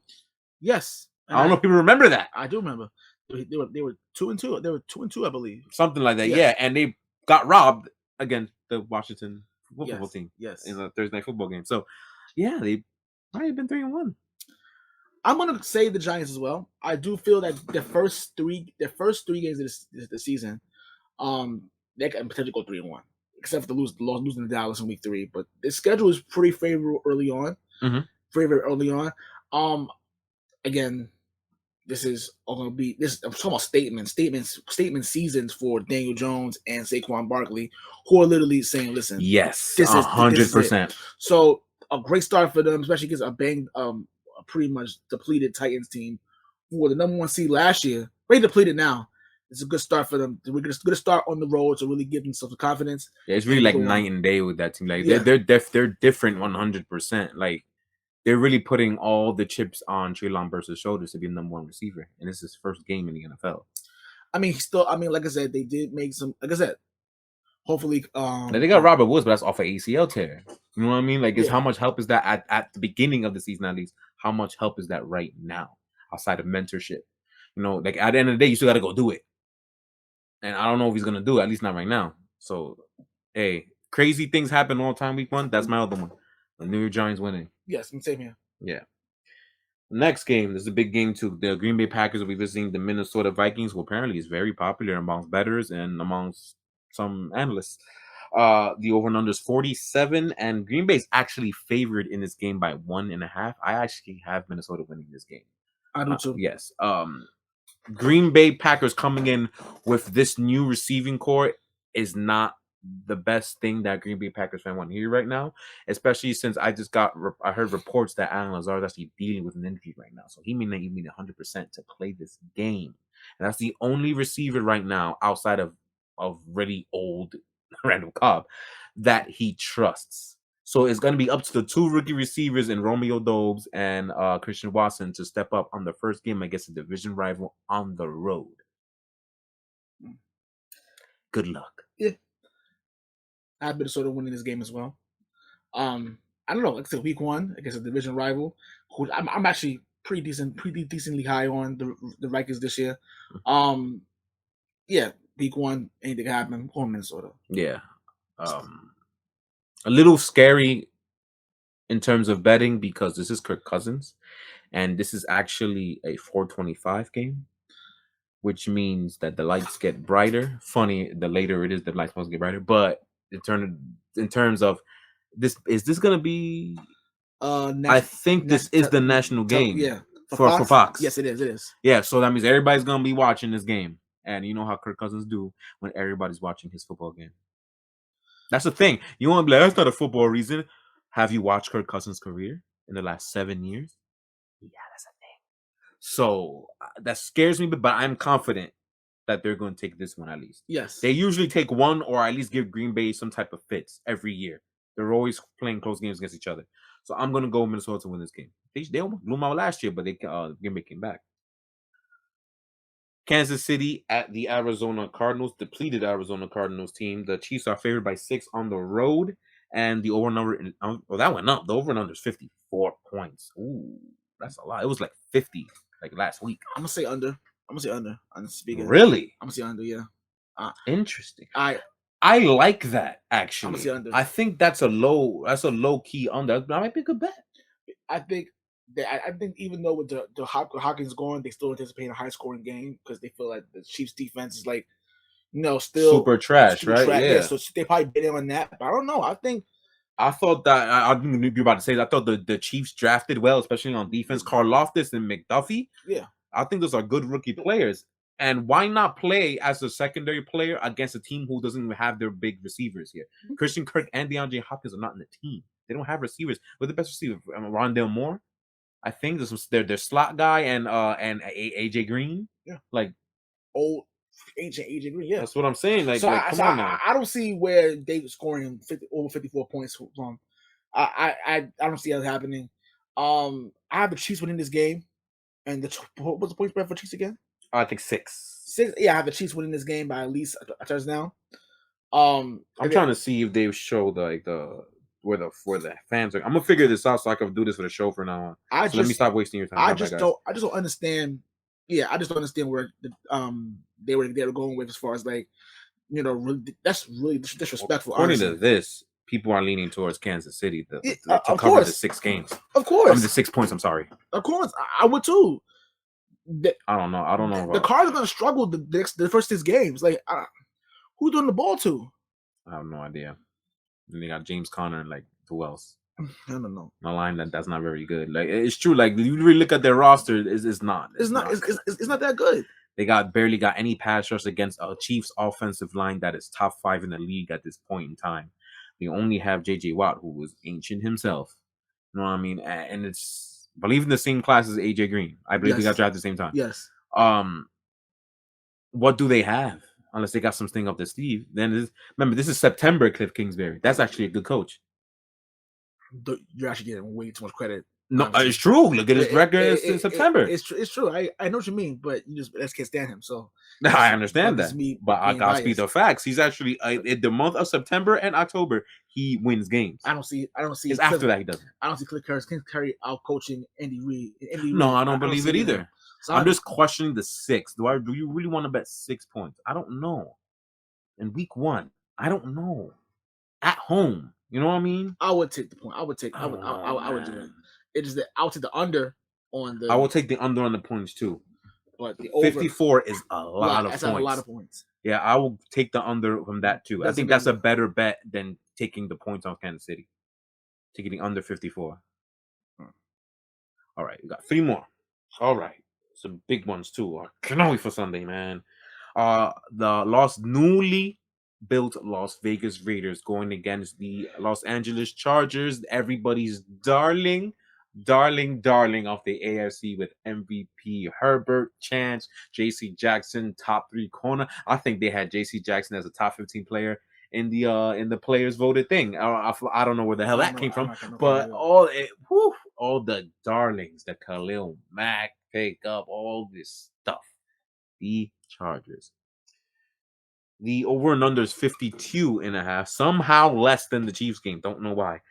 Yes, I don't know if people remember that. I do remember. They were 2-2. They were 2-2, I believe. Something like that. Yes. Yeah, and they got robbed against the Washington football team. Yes, in the Thursday night football game. So, yeah, they might have been 3-1. I'm gonna say the Giants as well. I do feel that the first three games of the season, they can potentially go 3-1, except for losing to Dallas in week 3. But the schedule is pretty favorable early on. Mm-hmm. Very early on. Again, this is going to be I'm talking about statement seasons for Daniel Jones and Saquon Barkley, who are literally saying, "Listen, yes, this is 100%." So a great start for them, especially against a pretty much depleted Titans team, who were the number 1 seed last year. Very depleted now. It's a good start for them. We're going to start on the road to really give themselves the confidence. Yeah, it's really like night and day with that team. Like they're different 100%. Like they're really putting all the chips on Treylon Burks' shoulders to be the number 1 receiver, and this is his first game in the NFL. I mean, like I said, they did make some. Like I said, hopefully, they got Robert Woods, but that's off an ACL tear. You know what I mean? Like, how much help is that at the beginning of the season? At least, how much help is that right now outside of mentorship? You know, like at the end of the day, you still got to go do it. And I don't know if he's gonna do it. At least not right now. So, hey, crazy things happen all the time. Week 1. That's my other one. The New York Giants winning. Yes, same here. Yeah. Next game, this is a big game too. The Green Bay Packers will be visiting the Minnesota Vikings, who apparently is very popular amongst bettors and amongst some analysts. The over and under is 47, and Green Bay is actually favored in this game by 1.5. I actually have Minnesota winning this game. I do too. Yes. Green Bay Packers coming in with this new receiving core is not the best thing that Green Bay Packers fan want to hear right now, especially since I heard reports that Alan Lazard is actually dealing with an injury right now, so he may not even need 100% to play this game, and that's the only receiver right now outside of really old Randall Cobb that he trusts. So it's going to be up to the 2 rookie receivers in Romeo Doubs and Christian Watson to step up on the first game against a division rival on the road. Good luck. Yeah. I have Minnesota winning this game as well. I don't know. Like I said, week 1 against a division rival, who I'm actually pretty decently high on the Vikings this year. Yeah, week 1, anything can happen. Home Minnesota. Yeah. A little scary in terms of betting because this is Kirk Cousins, and this is actually a 4:25 game, which means that the lights get brighter. Funny, the later it is, the lights must get brighter. But in terms of this, is this gonna be? I think this is the national game. Yeah, for Fox. Yes, it is. It is. Yeah, so that means everybody's gonna be watching this game, and you know how Kirk Cousins do when everybody's watching his football game. That's the thing. You want to be like, that's not a football reason. Have you watched Kirk Cousins' career in the last 7 years? Yeah, that's a thing. So that scares me, but I'm confident that they're going to take this one at least. Yes. They usually take one or at least give Green Bay some type of fits every year. They're always playing close games against each other. So I'm going to go Minnesota to win this game. They almost blew them out last year, but Green Bay came back. Kansas City at the Arizona Cardinals, depleted Arizona Cardinals team. The Chiefs are favored by 6 on the road, and the over number, that went up. The over and under is 54 points. Ooh, that's a lot. It was like 50 like last week. I'm gonna say under. I'm speaking. Really? I'm gonna say under. Yeah. Interesting. I like that actually. I'm gonna say under. I think that's a low key under. That might be a good bet. I think even though with the Hawkins going, they still anticipate a high scoring game because they feel like the Chiefs defense is like, still super trash, right? Yeah. So they probably bet in on that. But I don't know. I thought that I didn't know you were about to say that. I thought the Chiefs drafted well, especially on defense. Karlaftis and McDuffie. Yeah. I think those are good rookie players. And why not play as a secondary player against a team who doesn't even have their big receivers here? Mm-hmm. Christian Kirk and DeAndre Hopkins are not in the team. They don't have receivers. With the best receiver, Rondale Moore. I think this was their slot guy and AJ Green. Yeah. Like old AJ Green. Yeah. That's what I'm saying. Like, come on now. I don't see where they scoring over 54 points from. I don't see that happening. I have the Chiefs winning this game. And what's the point spread for Chiefs again? I think 6. 6. Yeah, I have the Chiefs winning this game by at least a touchdown. I'm trying to see if they show where the fans are. I'm gonna figure this out so I can do this for the show for now on. Let me stop wasting your time. I just don't understand. Yeah, I just don't understand where they were going with as far as like, that's really disrespectful. According to this, people are leaning towards Kansas City to cover the 6 games. Of course, the 6 points. I'm sorry. Of course, I would too. I don't know. The Cards are going to struggle the first 6 games. Like, who's doing the ball to? I have no idea. And they got James Conner and like who else? I don't know. A line that's not very good. Like it's true. Like you really look at their roster, it's not that good. They barely got any pass rush against a Chiefs offensive line that is top 5 in the league at this point in time. They only have J.J. Watt, who was ancient himself. You know what I mean? And it's believe in the same class as AJ Green. I believe they got drafted at the same time. Yes. What do they have? Unless they got some sting up their sleeve. Then remember, this is September. Cliff Kingsbury. That's actually a good coach. You're actually getting way too much credit. No, it's true. Look at his record in September. It's true. I know what you mean, but you just can't stand him. So I understand that. But I gotta speak the facts. He's actually in the month of September and October, he wins games. I don't see. It's after that he doesn't. I don't see Cliff Kingsbury out coaching Andy Reid. No, I don't believe it either. So I'm just questioning the 6. Do you really want to bet 6 points? I don't know. In week 1, I don't know. At home, you know what I mean? I would take the point. I would do it. It is that I'll take the under on the. I will take the under on the points too. But the over 54 is a lot of points. That's a lot of points. Yeah, I will take the under from that too. I think that's a better bet than taking the points on Kansas City. Taking the under 54. All right, we got 3 more. All right, some big ones too. I cannot wait for Sunday, man. The newly built Las Vegas Raiders going against the Los Angeles Chargers, everybody's darling of the AFC with MVP Herbert, Chance, JC Jackson, top 3 corner. I think they had JC Jackson as a top 15 player in the players voted thing. I don't know where the hell that came from, but all the darlings, the Khalil Mack pick up, all this stuff. The Chargers. The over and under is 52.5, somehow less than the Chiefs game. Don't know why.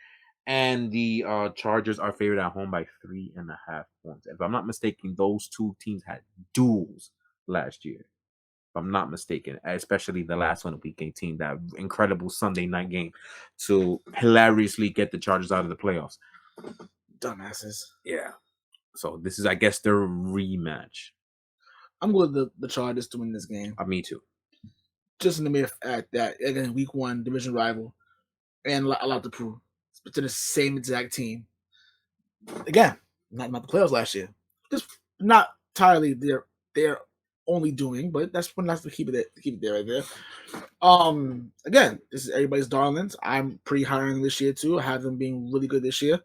And the Chargers are favored at home by 3.5 points. If I'm not mistaken, those 2 teams had duels last year. If I'm not mistaken, especially the last one, Week 18, that incredible Sunday night game to hilariously get the Chargers out of the playoffs. Dumbasses. Yeah. So this is, I guess, their rematch. I'm going with the Chargers to win this game. Me too. Just in the mere fact that, again, Week 1, division rival, and a lot to prove. It's to the same exact team. Again, not the playoffs last year. Just not entirely their only doing, but that's when to keep it there right there. Again, this is everybody's darlings. I'm pretty high on them this year too. I have them being really good this year.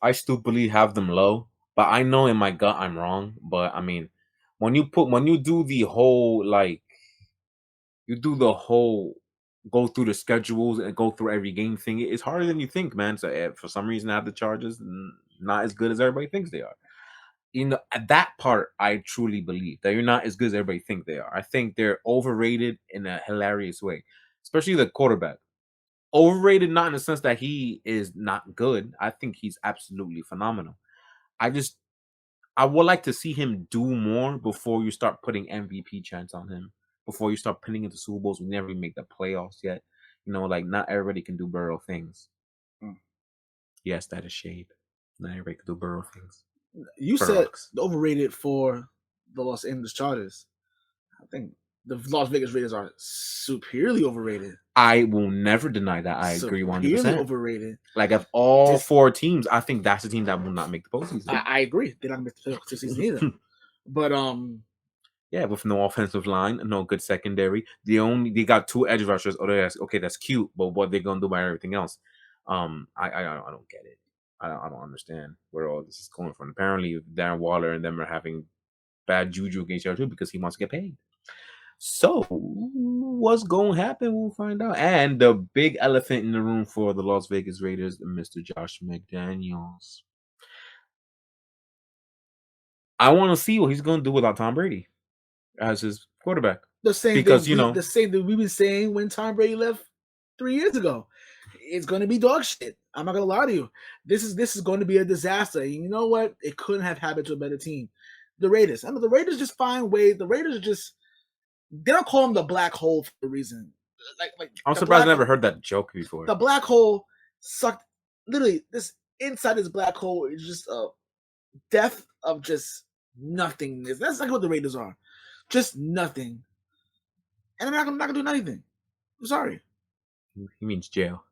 I stupidly have them low, but I know in my gut I'm wrong. But I mean, when you do the whole like You do the whole go through the schedules and go through every game thing. It's harder than you think, man. So for some reason, I have the Chargers not as good as everybody thinks they are. At that part, I truly believe that you're not as good as everybody think they are. I think they're overrated in a hilarious way, especially the quarterback. Overrated, not in the sense that he is not good. I think he's absolutely phenomenal. I would like to see him do more before you start putting MVP chance on him. Before you start putting into Super Bowls, we never even make the playoffs yet. Like not everybody can do Burrow things. Yes, that is shade. Not everybody can do Burrow things. You said overrated for the Los Angeles Chargers. I think the Las Vegas Raiders are superiorly overrated. I will never deny that. I agree 100%. Superiorly overrated. Like of all four teams, I think that's the team that will not make the postseason. I agree. They're not going to make the postseason either. But yeah, with no offensive line, no good secondary. They got 2 edge rushers. Okay, that's cute, but what they're gonna do by everything else? I don't get it. I don't understand where all this is going from. Apparently, Darren Waller and them are having bad juju against each other too because he wants to get paid. So, what's going to happen? We'll find out. And the big elephant in the room for the Las Vegas Raiders, Mr. Josh McDaniels. I want to see what he's going to do without Tom Brady as his quarterback. The same thing we've been saying when Tom Brady left 3 years ago. It's going to be dog shit. I'm not going to lie to you. This is going to be a disaster. And you know what? It couldn't have happened to a better team. The Raiders. I mean, the Raiders just find ways. The Raiders are just. They don't call them the black hole for a reason. Like I'm surprised I never heard that joke before. The black hole sucked. Literally, this inside this black hole is just a depth of just nothingness. That's like what the Raiders are. Just nothing. And they're not gonna do anything. I'm sorry. He means jail.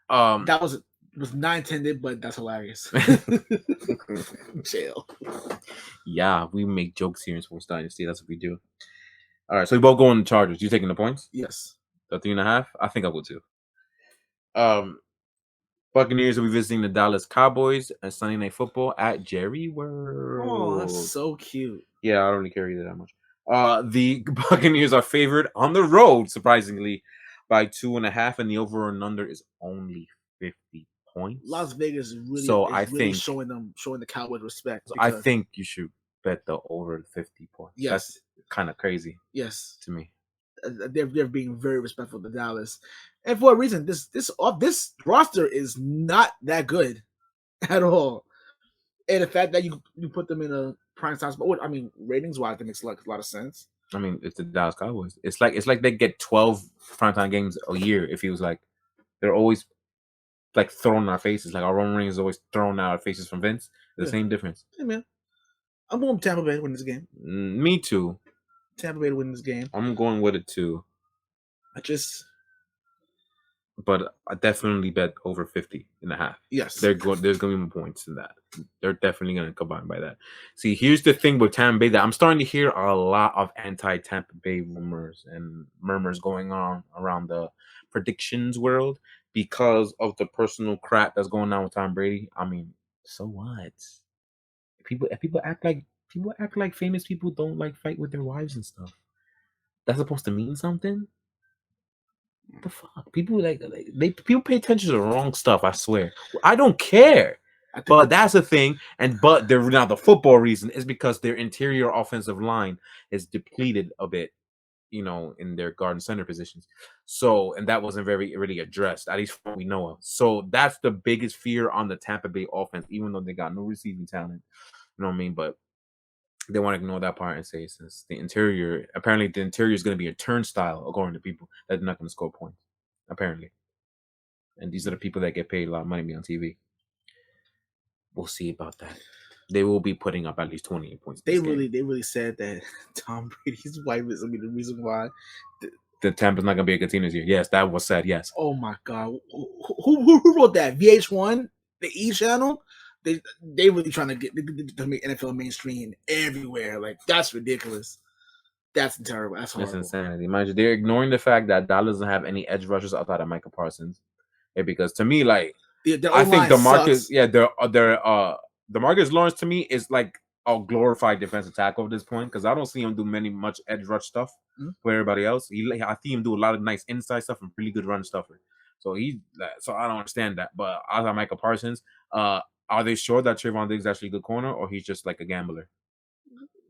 That was not intended, but that's hilarious. Jail. Yeah, we make jokes here in Sports Dynasty. That's what we do. All right, so we both go on the Chargers. You taking the points? Yes. The 3.5? I think I will too. Buccaneers will be visiting the Dallas Cowboys and Sunday Night Football at Jerry World. Oh, that's so cute. Yeah, I don't really care either that much. The Buccaneers are favored on the road, surprisingly, by 2.5, and the over and under is only 50 points. Las Vegas is really, think showing the Cowboys respect. I think you should bet the over 50 points. Yes. That's kind of crazy. Yes. To me. They're being very respectful to Dallas. And for a reason, this roster is not that good at all. And the fact that you put them in a prime time spot, I mean, ratings wise, it makes a lot of sense. I mean, it's the Dallas Cowboys. It's like they get 12 primetime games a year. It feels like they're always like thrown in our faces. Like our Roman Reigns is always thrown out our faces from Vince. The same difference. Hey man, I'm going Tampa Bay to win this game. Me too. Tampa Bay to win this game. I'm going with it too. But I definitely bet over 50.5. Yes. There's going to be more points in that. They're definitely going to combine by that. See, here's the thing with Tampa Bay that I'm starting to hear a lot of anti-Tampa Bay rumors and murmurs going on around the predictions world because of the personal crap that's going on with Tom Brady. I mean, so what? People act like famous people don't like fight with their wives and stuff. That's supposed to mean something? What the fuck? People people pay attention to the wrong stuff. I swear. I don't care. But that's the thing. But they're now the football reason is because their interior offensive line is depleted a bit, in their guard and center positions. So, and that wasn't really addressed, at least from what we know of. So that's the biggest fear on the Tampa Bay offense, even though they got no receiving talent. You know what I mean? But they want to ignore that part and say since apparently the interior is going to be a turnstile, according to people, that they're not going to score points, apparently. And these are the people that get paid a lot of money to be on TV. We'll see about that. They will be putting up at least 28 points. They really said that Tom Brady's wife is going to be the reason why the Tampa's not going to be a good team this year. Yes, that was said. Yes. Oh my God, who wrote that? VH1, the E channel. They really trying to make NFL mainstream everywhere. Like that's ridiculous. That's terrible. That's horrible. That's insanity. Mind you, they're ignoring the fact that Dallas doesn't have any edge rushers outside of Micah Parsons. Because to me, like I think DeMarcus Lawrence to me is like a glorified defensive tackle at this point because I don't see him do much edge rush stuff. for everybody else. I see him do a lot of nice inside stuff and really good run stuffer. So so I don't understand that. But as on Michael Parsons, are they sure that Trayvon Diggs is actually a good corner, or he's just like a gambler?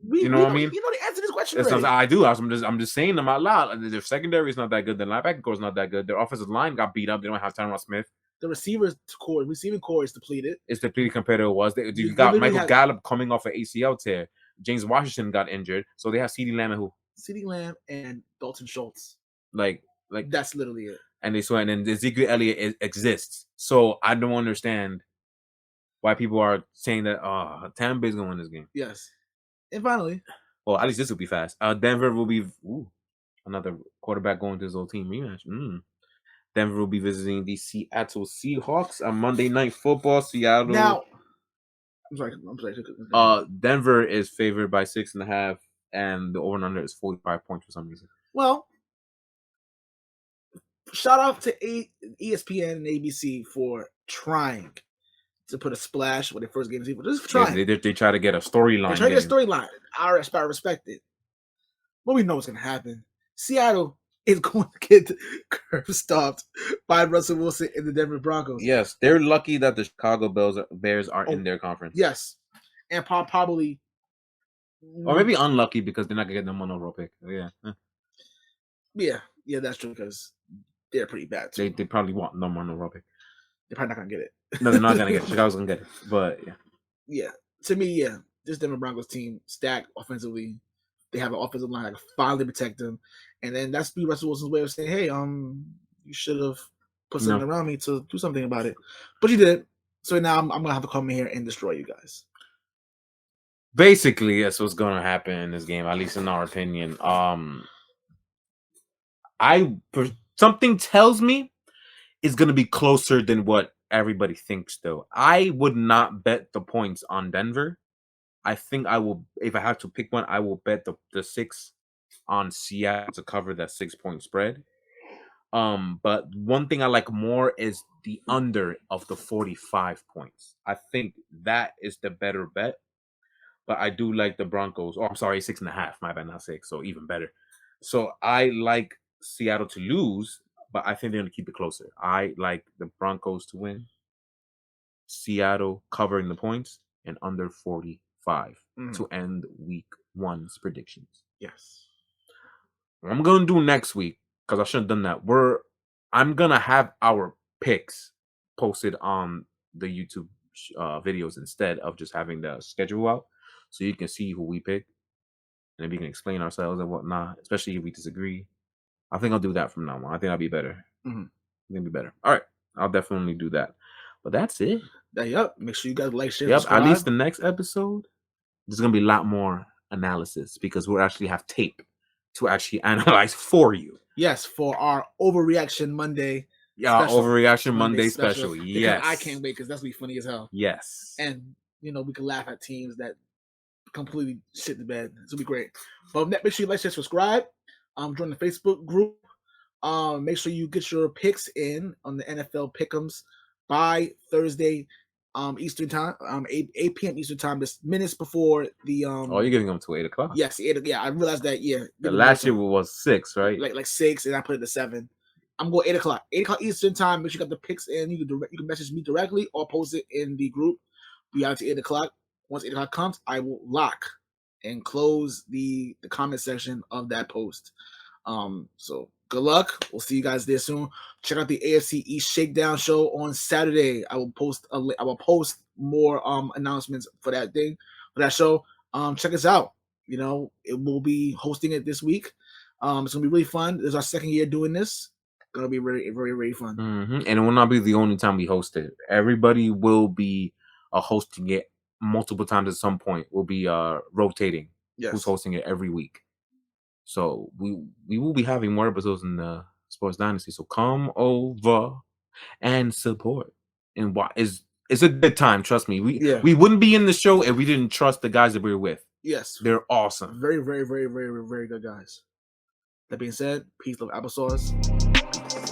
You know what I mean? You know the answer to this question already. I do. I'm just saying them out loud. Their secondary is not that good. Their linebacker core is not that good. Their offensive line got beat up. They don't have Tyron Smith. The receiving core is depleted. It's depleted compared to what it was. You got Michael Gallup coming off an ACL tear. James Washington got injured, so they have CeeDee Lamb and who? CeeDee Lamb and Dalton Schultz. Like that's literally it. And then Ezekiel Elliott exists. So I don't understand why people are saying that Tampa Bay's gonna win this game. Yes. And finally, well, at least this will be fast. Denver will be another quarterback going to his old team rematch. Denver will be visiting the Seattle Seahawks on Monday Night Football. Seattle. Now, I'm sorry. Denver is favored by 6.5, and the over and under is 45 points for some reason. Well, shout out to ESPN and ABC for trying to put a splash when they first game people. Just trying. Yeah, they try to get a storyline. They try to get a storyline. I respect it. But we know what's going to happen. Seattle is going to get curb stopped by Russell Wilson and the Denver Broncos. Yes, they're lucky that the Chicago Bears are in their conference. Yes. And probably... Or maybe unlucky because they're not going to get them on a roll pick. Yeah, that's true because they're pretty bad. Too. They probably want them on a roll pick. They're probably not going to get it. No, they're not going to get it. Chicago's going to get it. But, yeah. Yeah. To me, this Denver Broncos team stacked offensively. They have an offensive line that can finally protect them. And then that's be Russell Wilson's way of saying, hey, you should have put something around me to do something about it. But you did. So now I'm going to have to come in here and destroy you guys. Basically, that's what's going to happen in this game, at least in our opinion. Something tells me it's going to be closer than what everybody thinks, though. I would not bet the points on Denver. I think I will, if I have to pick one, I will bet the 6 on Seattle to cover that 6-point spread. But one thing I like more is the under of the 45 points. I think that is the better bet. But I do like the Broncos. Oh, I'm sorry, 6.5. My bad, not 6. So even better. So I like Seattle to lose, but I think they're going to keep it closer. I like the Broncos to win. Seattle covering the points and under 45 to end week 1's predictions. Yes. What I'm going to do next week, because I shouldn't have done that, I'm going to have our picks posted on the YouTube videos instead of just having the schedule out. So you can see who we pick. And we can explain ourselves and whatnot, especially if we disagree. I think I'll do that from now on. I think that'll be better. It'll be better. All right. I'll definitely do that. But that's it. Yep. Make sure you guys like, share, subscribe. At least the next episode, there's going to be a lot more analysis because we'll actually have tape to actually analyze for you. Yes, for our Overreaction Monday. Yeah, Overreaction Monday special. Yes. I can't wait because that's going to be funny as hell. Yes. And, we can laugh at teams that completely shit the bed. This will be great. But make sure you like, share, subscribe. Join the Facebook group. Make sure you get your picks in on the NFL Pick'ems by Thursday Eastern time, 8 p.m. Eastern time, just minutes before the you're giving them to 8 o'clock? Yes, 8. Yeah, I realized that. Yeah, the last year was 6, right? Like 6, and I put it to 7. I'm going 8 o'clock. 8 o'clock Eastern time. Make sure you got the picks in. You can message me directly or post it in the group. Be out to 8 o'clock. Once 8 o'clock comes, I will lock and close the comment section of that post. So good luck. We'll see you guys there soon. Check out the AFC East Shakedown show on Saturday. I will post more announcements for that show. Check us out. It will be hosting it this week. It's gonna be really fun. This is our second year doing this. Gonna be very, very, very fun. And it will not be the only time we host it. Everybody will be hosting it multiple times at some point. We'll be rotating. Yes. Who's hosting it every week. So we will be having more episodes in the Sports Dynasty. So come over and support. And it's a good time. Trust me. We wouldn't be in the show if we didn't trust the guys that we were with. Yes, they're awesome. Very, very, very, very, very good guys. That being said, peace, love, applesauce. Peace.